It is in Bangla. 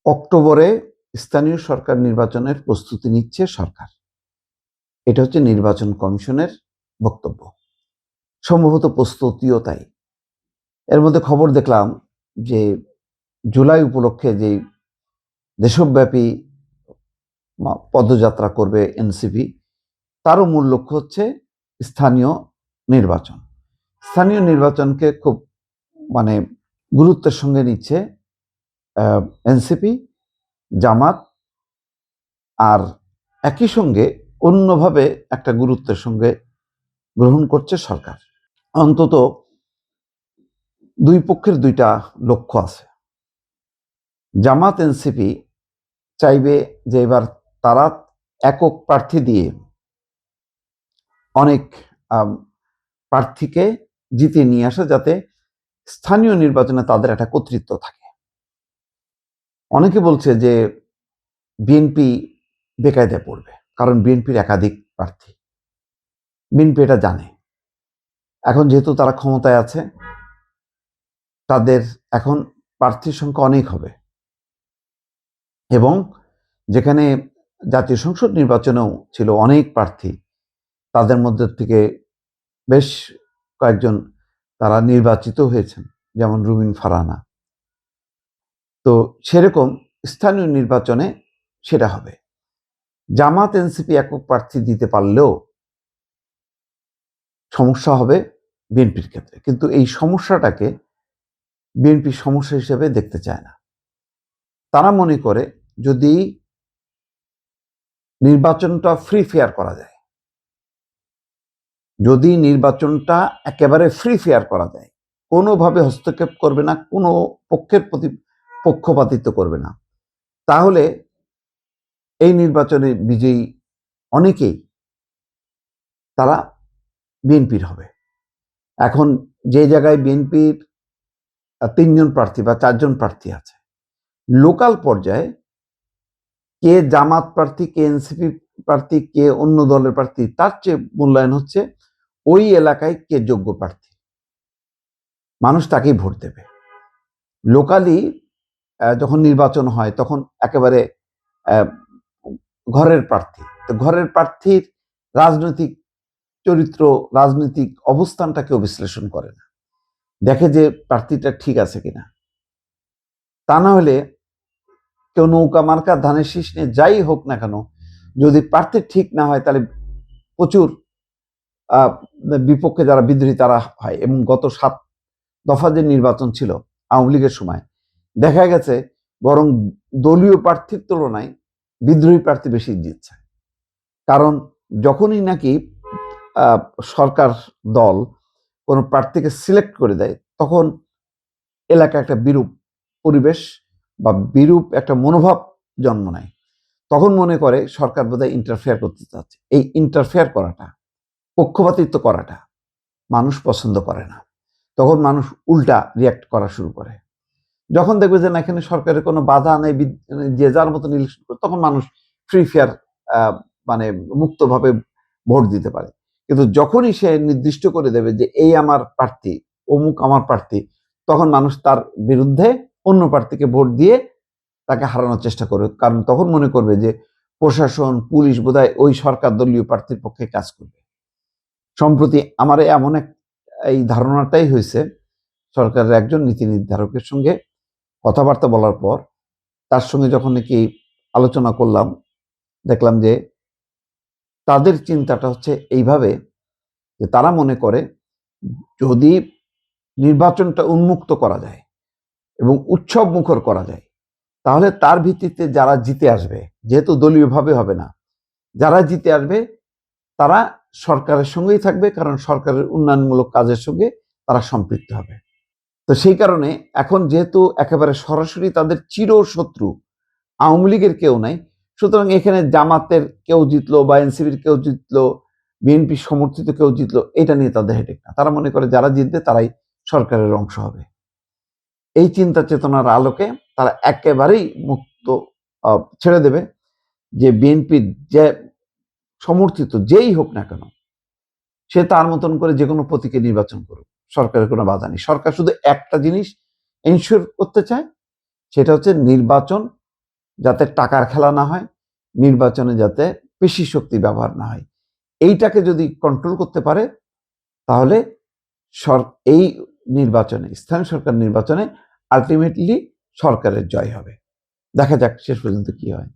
অক্টোবরে স্থানীয় সরকার নির্বাচনের প্রস্তুতি নিচ্ছে সরকার। এটা হচ্ছে নির্বাচন কমিশনের বক্তব্য। সম্ভবত প্রস্তুতিও তাই। এর মধ্যে খবর দেখলাম যে জুলাই উপলক্ষে যে দেশব্যাপী পদযাত্রা করবে এনসিপি, তারও মূল লক্ষ্য হচ্ছে স্থানীয় নির্বাচন। স্থানীয় নির্বাচনকে খুব গুরুত্বের সঙ্গে নিচ্ছে এনসিপি, জামাত, আর একই সঙ্গে অন্যভাবে একটা গুরুত্বের সঙ্গে গ্রহণ করছে সরকার। অন্তত দুই পক্ষের দুইটা লক্ষ্য আছে। জামাত এনসিপি চাইবে যে এবার তারা একক প্রার্থী দিয়ে অনেক প্রার্থীকে জিতিয়ে নিয়ে আসে, যাতে স্থানীয় নির্বাচনে তাদের একটা কর্তৃত্ব থাকে। অনেকে বলছে যে বিএনপি বেকায়দায় পড়বে, কারণ বিএনপির একাধিক প্রার্থী। বিএনপি এটা জানে। এখন যেহেতু তারা ক্ষমতায় আছে, তাদের এখন প্রার্থীর সংখ্যা অনেক হবে, এবং যেখানে জাতীয় সংসদ নির্বাচনেও ছিল অনেক প্রার্থী, তাদের মধ্যে থেকে বেশ কয়েকজন তারা নির্বাচিত হয়েছেন, যেমন রুমিন ফারহানা। তো সেরকম স্থানীয় নির্বাচনে সেটা হবে। জামাত এনসিপি একক প্রার্থী দিতে পারলেও সমস্যা হবে বিএনপির ক্ষেত্রে, কিন্তু এই সমস্যাটাকে বিএনপি সমস্যা হিসেবে দেখতে চায় না। তারা মনে করে যদি নির্বাচনটা ফ্রি ফেয়ার করা যায়, যদি নির্বাচনটা একেবারে ফ্রি ফেয়ার করা যায়, কোনোভাবে হস্তক্ষেপ করবে না, কোনো পক্ষের প্রতি পক্ষপাতিত্ব করবে না, তাহলে এই নির্বাচনে বিজয়ী অনেকেই তারা বিএনপির হবে। এখন যে জায়গায় বিএনপির 3 জন প্রার্থী বা 4 জন প্রার্থী আছে, লোকাল পর্যায়ে কে জামাত প্রার্থী, কে এনসিপি প্রার্থী, কে অন্য দলের প্রার্থী, তার চেয়ে মূল্যায়ন হচ্ছে ওই এলাকায় কে যোগ্য প্রার্থী, মানুষ তাকেই ভোট দেবে। লোকালি যখন নির্বাচন হয় তখন একেবারে ঘরের প্রার্থী, তো ঘরের প্রার্থীর রাজনৈতিক চরিত্র, রাজনৈতিক অবস্থানটা কেউ বিশ্লেষণ করে না, দেখে যে প্রার্থীটা ঠিক আছে কিনা। তা না হলে কেউ নৌকা মার্কা ধানের শীষ নিয়ে যাই হোক না কেন, যদি প্রার্থী ঠিক না হয় তাহলে প্রচুর বিপক্ষে যারা বিদ্রোহী তারা হয়। এবং গত 7 দফা যে নির্বাচন ছিল আওয়ামী লীগের সময়, দেখা গেছে বরং দলীয় প্রার্থীর তুলনায় বিদ্রোহী প্রার্থী বেশি জিতছে। কারণ যখনই নাকি সরকার দল কোনো প্রার্থীকে সিলেক্ট করে দেয়, তখন এলাকায় একটা বিরূপ পরিবেশ বা বিরূপ একটা মনোভাব জন্ম নেয়। তখন মনে করে সরকার বোধহয় ইন্টারফেয়ার করতে চাচ্ছে। এই ইন্টারফেয়ার করাটা, পক্ষপাতিত্ব করাটা মানুষ পছন্দ করে না। তখন মানুষ উল্টা রিয়াক্ট করা শুরু করে। যখন দেখবে যে না, এখানে সরকারের কোনো বাধা নেই, যে যার মতো ইলেকশন করে, তখন মানুষ ফ্রি ফেয়ার মুক্তভাবে ভোট দিতে পারে। কিন্তু যখনই সে নির্দিষ্ট করে দেবে যে এই আমার প্রার্থী, অমুক আমার প্রার্থী, তখন মানুষ তার বিরুদ্ধে অন্য প্রার্থীকে ভোট দিয়ে তাকে হারানোর চেষ্টা করবে। কারণ তখন মনে করবে যে প্রশাসন, পুলিশ বোধহয় ওই সরকার দলীয় প্রার্থীর পক্ষে কাজ করবে। সম্প্রতি আমার এমন এই ধারণাটাই হয়েছে সরকারের একজন নীতি নির্ধারকের সঙ্গে কথাবার্তা বলার পর। তার সঙ্গে যখন নাকি আলোচনা করলাম, দেখলাম যে তাদের চিন্তাটা হচ্ছে এইভাবে, যে তারা মনে করে যদি নির্বাচনটা উন্মুক্ত করা যায় এবং উৎসব মুখর করা যায়, তাহলে তার ভিত্তিতে যারা জিতে আসবে, যেহেতু দলীয়ভাবে হবে না, যারা জিতে আসবে তারা সরকারের সঙ্গেই থাকবে, কারণ সরকারের উন্নয়নমূলক কাজের সঙ্গে তারা সম্পৃক্ত হবে। তো সেই কারণে এখন যেহেতু একেবারে সরাসরি তাদের চিরশত্রু আওয়ামী লীগের কেউ নাই, সুতরাং এখানে জামাতের কেউ জিতলো বা এনসিপির কেউ জিতলো, বিএনপি সমর্থিত কেউ জিতলো, এটা নিয়ে তাদের হেডেক না। তারা মনে করে যারা জিতবে তারাই সরকারের অংশ হবে। এই চিন্তা চেতনার আলোকে তারা একেবারেই মুক্ত ছেড়ে দেবে যে বিএনপির যে সমর্থিত যেই হোক না কেন, সে তার মতন করে যে কোনো প্রতীকে নির্বাচন করুক, সরকারের কোনো বাধা নেই। সরকার শুধু একটা জিনিস এনশিওর করতে চায়, সেটা হচ্ছে নির্বাচন যাতে টাকার খেলা না হয়, নির্বাচনে যাতে পেশি শক্তি ব্যবহার না হয়, এইটাকে যদি কন্ট্রোল করতে পারে তাহলে এই নির্বাচনে, স্থানীয় সরকার নির্বাচনে আলটিমেটলি সরকারের জয় হবে। দেখা যাক শেষ পর্যন্ত কি হয়।